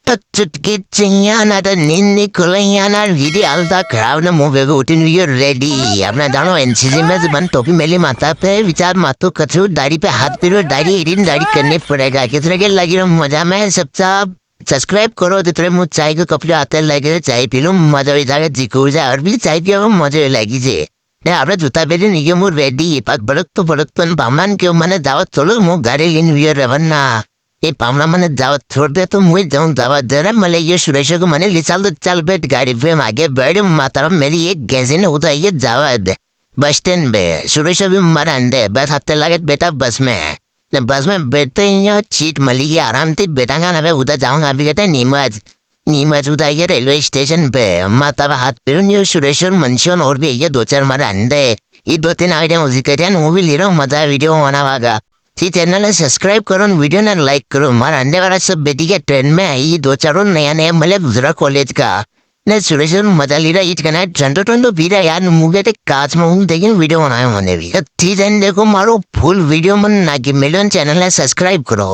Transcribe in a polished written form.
Chutki chingana the ninni kulayana vidi alda crowd move in your ready. Abna dano and Sizimas man topi meli mata pe vichar matu katru dari pe hat piro dari idin dari करने पड़ेगा कितने के लगी मजा में सबसा subscribe करो जितने मुझ चाय के कपड़े आते लगे चाय पी लो मजा भी जाएगा जिको जाए और भी चाय पियो मजा लगी जे ने आपने जूता पहने नहीं मुझ रेडी पाक बड़क तो बामन के मैंने दावत चलो मुझ गाड़ी लेने वियर रवन्ना ये पामना मैंने दावत छोड़ दे तो मुझे जाऊँ दावत दे रहा मले ये सुरेश को मैंने ले चल बैठ गाड़ी पे आगे बैठ माता मेरी एक गैसी ने उधर ये दावत बस स्टैंड पे सुरेश भी मरा अंडे बस हफ्ते लगे बेटा बस में बैठते ही चीट मली के आराम से बैठांगा ना मैं उधर जाऊंगा अभी कहते नीमच उधर ये रेलवे स्टेशन पे माता हाथ पे सुरेश्वर मंशन और भी ये 2-4 मारे अंडे ये 2-3 आइटम उसी कहते हैं वो भी ले रहा हूँ मजा वीडियो बनावागा सी चैनल सब्सक्राइब करो वीडियो ना लाइक करो हमारा अंडे वाला सब बेटी के ट्रेंड में ये 2-4 नया मतलब दूसरा कॉलेज का ने सुरेश्वर मजा ले रहा है कहना ठंडो पी रहा यार मुझे तो काच में हूँ लेकिन वीडियो बनाया मैंने भी ठीक है देखो मारो फुल वीडियो मन ना कि मिलियन चैनल है सब्सक्राइब करो।